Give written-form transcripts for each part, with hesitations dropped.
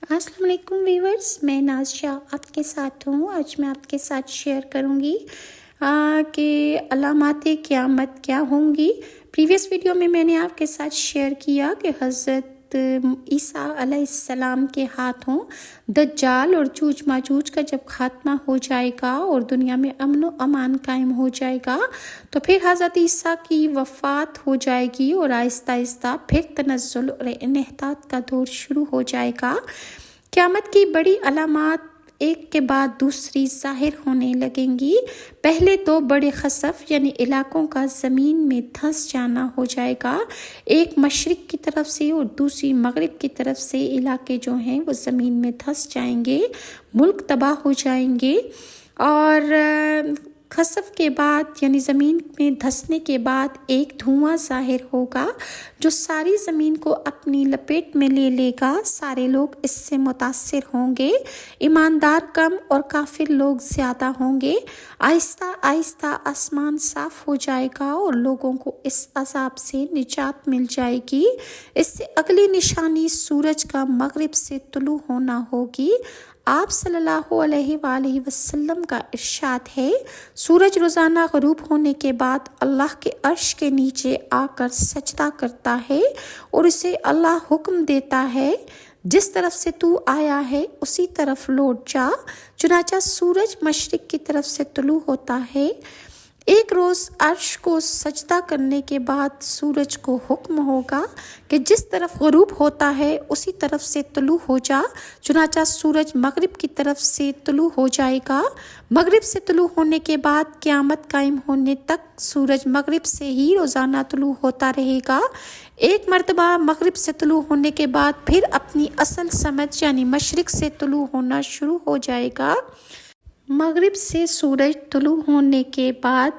السلام علیکم ویورز، میں نازشہ آپ کے ساتھ ہوں۔ آج میں آپ کے ساتھ شیئر کروں گی کہ علامات قیامت کیا ہوں گی۔ پریویس ویڈیو میں نے آپ کے ساتھ شیئر کیا کہ حضرت عیسیٰ علیہ السلام کے ہاتھوں دجال اور جوج ماجوج کا جب خاتمہ ہو جائے گا اور دنیا میں امن و امان قائم ہو جائے گا تو پھر حضرت عیسیٰ کی وفات ہو جائے گی اور آہستہ آہستہ پھر تنزل اور انحطاط کا دور شروع ہو جائے گا۔ قیامت کی بڑی علامات ایک کے بعد دوسری ظاہر ہونے لگیں گی۔ پہلے دو بڑے خسف یعنی علاقوں کا زمین میں دھنس جانا ہو جائے گا، ایک مشرق کی طرف سے اور دوسری مغرب کی طرف سے علاقے جو ہیں وہ زمین میں دھنس جائیں گے، ملک تباہ ہو جائیں گے۔ اور خسف کے بعد یعنی زمین میں دھسنے کے بعد ایک دھواں ظاہر ہوگا جو ساری زمین کو اپنی لپیٹ میں لے گا۔ سارے لوگ اس سے متاثر ہوں گے، ایماندار کم اور کافر لوگ زیادہ ہوں گے۔ آہستہ آہستہ آسمان صاف ہو جائے گا اور لوگوں کو اس عذاب سے نجات مل جائے گی۔ اس سے اگلی نشانی سورج کا مغرب سے طلوع ہونا ہوگی۔ آپ صلی اللہ علیہ وآلہ وسلم کا ارشاد ہے، سورج روزانہ غروب ہونے کے بعد اللہ کے عرش کے نیچے آ کر سجدہ کرتا ہے اور اسے اللہ حکم دیتا ہے، جس طرف سے تو آیا ہے اسی طرف لوٹ جا۔ چنانچہ سورج مشرق کی طرف سے طلوع ہوتا ہے۔ ایک روز عرش کو سجدہ کرنے کے بعد سورج کو حکم ہوگا کہ جس طرف غروب ہوتا ہے اسی طرف سے طلوع ہو جا۔ چنانچہ سورج مغرب کی طرف سے طلوع ہو جائے گا۔ مغرب سے طلوع ہونے کے بعد قیامت قائم ہونے تک سورج مغرب سے ہی روزانہ طلوع ہوتا رہے گا۔ ایک مرتبہ مغرب سے طلوع ہونے کے بعد پھر اپنی اصل سمت یعنی مشرق سے طلوع ہونا شروع ہو جائے گا۔ مغرب سے سورج طلوع ہونے کے بعد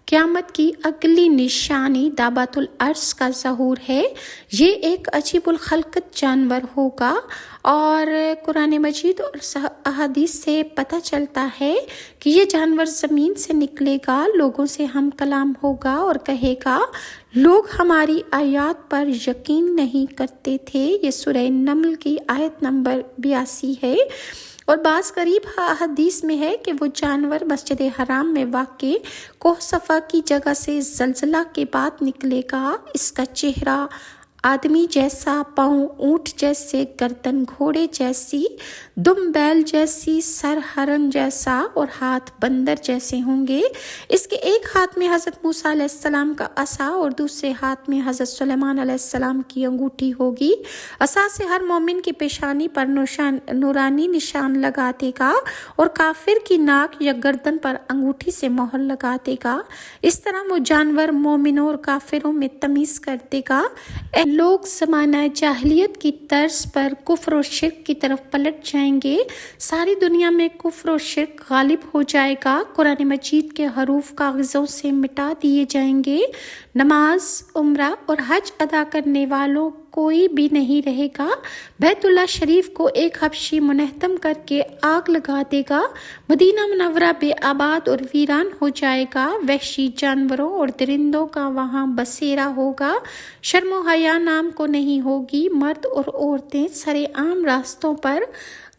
قیامت کی اگلی نشانی دابۃ الارض کا ظہور ہے۔ یہ ایک عجیب الخلقت جانور ہوگا اور قرآن مجید اور احادیث سے پتہ چلتا ہے کہ یہ جانور زمین سے نکلے گا، لوگوں سے ہم کلام ہوگا اور کہے گا، لوگ ہماری آیات پر یقین نہیں کرتے تھے۔ یہ سورہ نمل کی آیت نمبر 82 ہے۔ اور بعض قریب حدیث میں ہے کہ وہ جانور مسجد حرام میں واقع کوہ صفا کی جگہ سے زلزلہ کے بعد نکلے گا۔ اس کا چہرہ آدمی جیسا، پاؤں اونٹ جیسے، گردن گھوڑے جیسی، دم بیل جیسی، سر ہرن جیسا اور ہاتھ بندر جیسے ہوں گے۔ اس کے ایک ہاتھ میں حضرت موسیٰ علیہ السلام کا عصا اور دوسرے ہاتھ میں حضرت سلیمان علیہ السلام کی انگوٹھی ہوگی۔ عصا سے ہر مومن کی پیشانی پر نورانی نشان لگا دے گا اور کافر کی ناک یا گردن پر انگوٹھی سے مہر لگا دے گا۔ اس طرح وہ جانور مومنوں اور کافروں میں تمیز کر دے گا۔ لوگ زمانہ جاہلیت کی طرز پر کفر و شرک کی طرف پلٹ جائیں گے۔ ساری دنیا میں کفر و شرک غالب ہو جائے گا۔ قرآن مجید کے حروف کاغذوں سے مٹا دیے جائیں گے۔ نماز، عمرہ اور حج ادا کرنے والوں کوئی بھی نہیں رہے گا۔ بیت اللہ شریف کو ایک حبشی منہدم کر کے آگ لگا دے گا۔ مدینہ منورہ بے آباد اور ویران ہو جائے گا۔ وحشی جانوروں اور درندوں کا وہاں بسیرا ہوگا۔ شرم و حیا نام کو نہیں ہوگی۔ مرد اور عورتیں سرے عام راستوں پر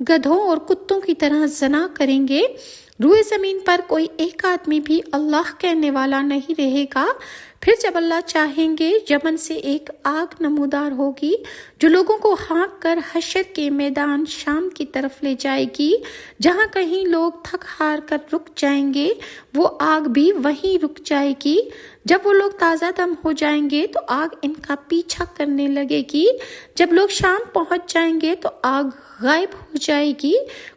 گدھوں اور کتوں کی طرح زنا کریں گے۔ روئے زمین پر کوئی ایک آدمی بھی اللہ کہنے والا نہیں رہے گا۔ پھر جب اللہ چاہیں گے یمن سے ایک آگ نمودار ہوگی جو لوگوں کو ہانک کر حشر کے میدان شام کی طرف لے جائے گی۔ جہاں کہیں لوگ تھک ہار کر رک جائیں گے وہ آگ بھی وہیں رک جائے گی۔ جب وہ لوگ تازہ دم ہو جائیں گے تو آگ ان کا پیچھا کرنے لگے گی۔ جب لوگ شام پہنچ جائیں گے تو آگ غائب ہو جائے گی۔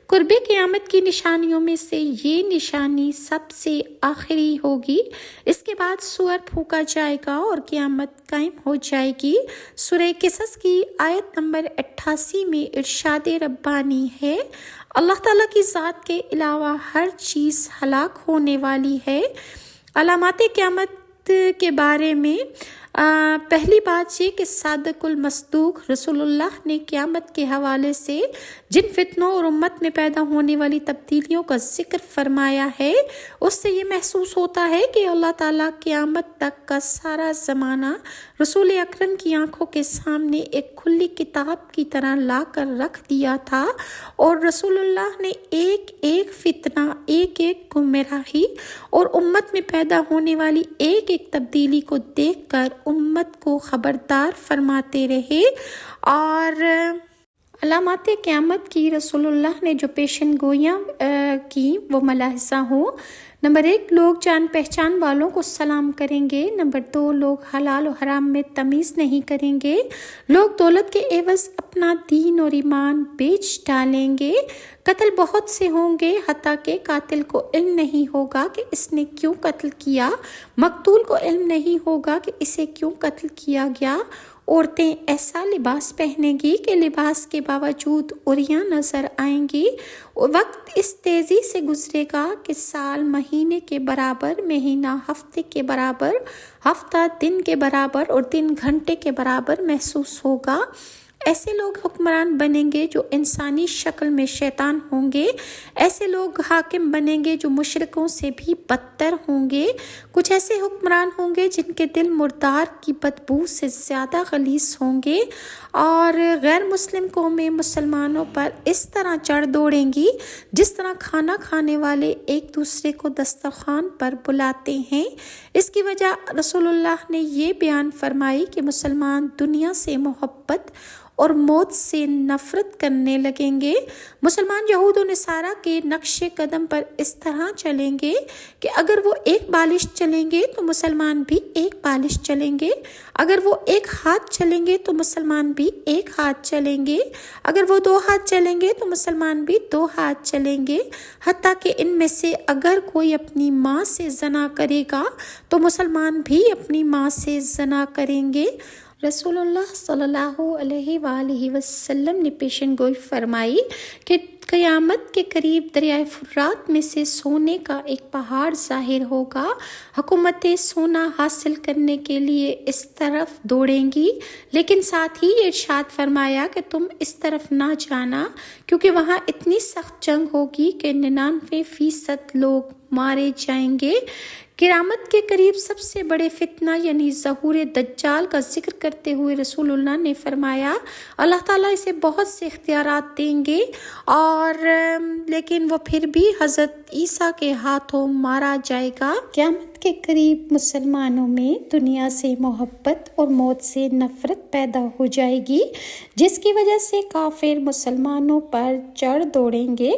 قرب قیامت کی نشانیوں میں سے یہ نشانی سب سے آخری ہوگی۔ اس کے بعد سور پھونکا جائے گا اور قیامت قائم ہو جائے گی۔ سورہ قصص کی آیت نمبر 88 میں ارشاد ربانی ہے، اللہ تعالیٰ کی ذات کے علاوہ ہر چیز ہلاک ہونے والی ہے۔ علامات قیامت کے بارے میں پہلی بات یہ کہ صادق المصدوق رسول اللہ نے قیامت کے حوالے سے جن فتنوں اور امت میں پیدا ہونے والی تبدیلیوں کا ذکر فرمایا ہے، اس سے یہ محسوس ہوتا ہے کہ اللہ تعالیٰ قیامت تک کا سارا زمانہ رسول اکرم کی آنکھوں کے سامنے ایک کھلی کتاب کی طرح لا کر رکھ دیا تھا، اور رسول اللہ نے ایک ایک فتنہ، ایک ایک گمراہی اور امت میں پیدا ہونے والی ایک ایک تبدیلی کو دیکھ کر امت کو خبردار فرماتے رہے۔ اور علامات قیامت کی رسول اللہ نے جو پیشن گوئیاں کی وہ ملاحظہ ہوں۔ نمبر 1، لوگ جان پہچان والوں کو سلام کریں گے۔ نمبر 2، لوگ حلال و حرام میں تمیز نہیں کریں گے۔ لوگ دولت کے عوض اپنا دین اور ایمان بیچ ڈالیں گے۔ قتل بہت سے ہوں گے، حتیٰ کہ قاتل کو علم نہیں ہوگا کہ اس نے کیوں قتل کیا، مقتول کو علم نہیں ہوگا کہ اسے کیوں قتل کیا گیا۔ عورتیں ایسا لباس پہنیں گی کہ لباس کے باوجود عریاں نظر آئیں گی۔ وقت اس تیزی سے گزرے گا کہ سال مہینے کے برابر، مہینہ ہفتے کے برابر، ہفتہ دن کے برابر اور دن گھنٹے کے برابر محسوس ہوگا۔ ایسے لوگ حکمران بنیں گے جو انسانی شکل میں شیطان ہوں گے۔ ایسے لوگ حاکم بنیں گے جو مشرکوں سے بھی بدتر ہوں گے۔ کچھ ایسے حکمران ہوں گے جن کے دل مردار کی بدبو سے زیادہ غلیظ ہوں گے، اور غیر مسلم قومیں مسلمانوں پر اس طرح چڑھ دوڑیں گی جس طرح کھانا کھانے والے ایک دوسرے کو دسترخوان پر بلاتے ہیں۔ اس کی وجہ رسول اللہ نے یہ بیان فرمائی کہ مسلمان دنیا سے محبت اور موت سے نفرت کرنے لگیں گے۔ مسلمان یہود و نصارہ کے نقش قدم پر اس طرح چلیں گے کہ اگر وہ ایک بالش چلیں گے تو مسلمان بھی ایک بالش چلیں گے، اگر وہ ایک ہاتھ چلیں گے تو مسلمان بھی ایک ہاتھ چلیں گے، اگر وہ 2 ہاتھ چلیں گے تو مسلمان بھی 2 ہاتھ چلیں گے، حتیٰ کہ ان میں سے اگر کوئی اپنی ماں سے زنا کرے گا تو مسلمان بھی اپنی ماں سے زنا کریں گے۔ رسول اللہ صلی اللہ علیہ وآلہ وسلم نے پیشن گوئی فرمائی کہ قیامت کے قریب دریائے فرات میں سے سونے کا ایک پہاڑ ظاہر ہوگا۔ حکومتیں سونا حاصل کرنے کے لیے اس طرف دوڑیں گی، لیکن ساتھ ہی یہ ارشاد فرمایا کہ تم اس طرف نہ جانا، کیونکہ وہاں اتنی سخت جنگ ہوگی کہ 99% لوگ مارے جائیں گے۔ قیامت کے قریب سب سے بڑے فتنہ یعنی ظہور دجال کا ذکر کرتے ہوئے رسول اللہ نے فرمایا اللہ تعالیٰ اسے بہت سے اختیارات دیں گے، اور لیکن وہ پھر بھی حضرت عیسیٰ کے ہاتھوں مارا جائے گا۔ قیامت کے قریب مسلمانوں میں دنیا سے محبت اور موت سے نفرت پیدا ہو جائے گی، جس کی وجہ سے کافر مسلمانوں پر چڑھ دوڑیں گے۔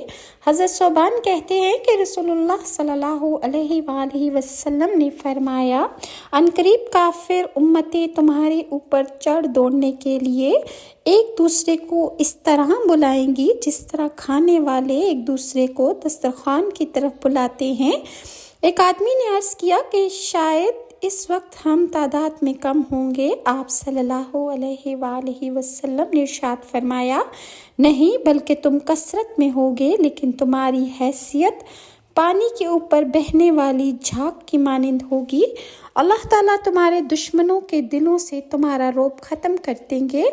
حضرت صوبان کہتے ہیں کہ رسول اللہ صلی اللہ علیہ وآلہ وسلم نے فرمایا عنقریب کافر امتیں تمہارے اوپر چڑھ دوڑنے کے لیے ایک دوسرے کو اس طرح بلائیں گی جس طرح کھانے والے ایک دوسرے کو دسترخوان کی طرف بلاتے ہیں۔ ایک آدمی نے عرض کیا کہ شاید اس وقت ہم تعداد میں کم ہوں گے۔ آپ صلی اللہ علیہ وآلہ وسلم نے ارشاد فرمایا نہیں، بلکہ تم کثرت میں ہوگے، لیکن تمہاری حیثیت پانی کے اوپر بہنے والی جھاگ کی مانند ہوگی۔ اللہ تعالیٰ تمہارے دشمنوں کے دلوں سے تمہارا رعب ختم کر دیں گے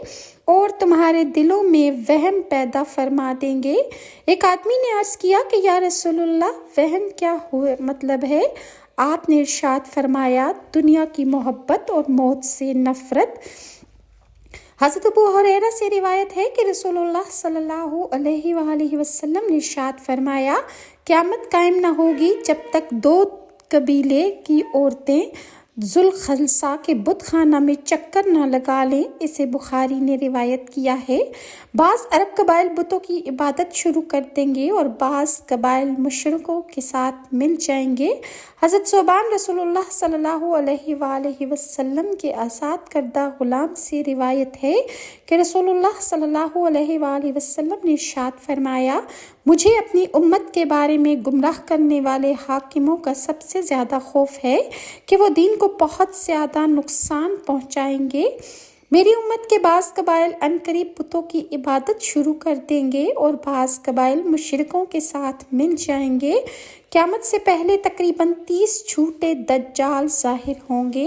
اور تمہارے دلوں میں وہم پیدا فرما دیں گے۔ ایک آدمی نے عرض کیا کہ یا رسول اللہ، وہم کیا مطلب ہے؟ آپ نے ارشاد فرمایا دنیا کی محبت اور موت سے نفرت۔ حضرت ابو ہریرہ سے روایت ہے کہ رسول اللہ صلی اللہ علیہ وآلہ وسلم نے ارشاد فرمایا قیامت قائم نہ ہوگی جب تک 2 قبیلے کی عورتیں ذوالخلصہ کے بت خانہ میں چکر نہ لگا لیں۔ اسے بخاری نے روایت کیا ہے۔ بعض عرب قبائل بتوں کی عبادت شروع کر دیں گے اور بعض قبائل مشرکوں کے ساتھ مل جائیں گے۔ حضرت صوبان رسول اللہ صلی اللہ علیہ وآلہ وسلم کے آزاد کردہ غلام سے روایت ہے کہ رسول اللہ صلی اللہ علیہ وآلہ وسلم نے ارشاد فرمایا مجھے اپنی امت کے بارے میں گمراہ کرنے والے حاکموں کا سب سے زیادہ خوف ہے کہ وہ دین کو بہت زیادہ نقصان پہنچائیں گے۔ میری امت کے بعض قبائل عنقریب بتوں کی عبادت شروع کر دیں گے اور بعض قبائل مشرکوں کے ساتھ مل جائیں گے۔ قیامت سے پہلے تقریباً 30 جھوٹے دجال ظاہر ہوں گے،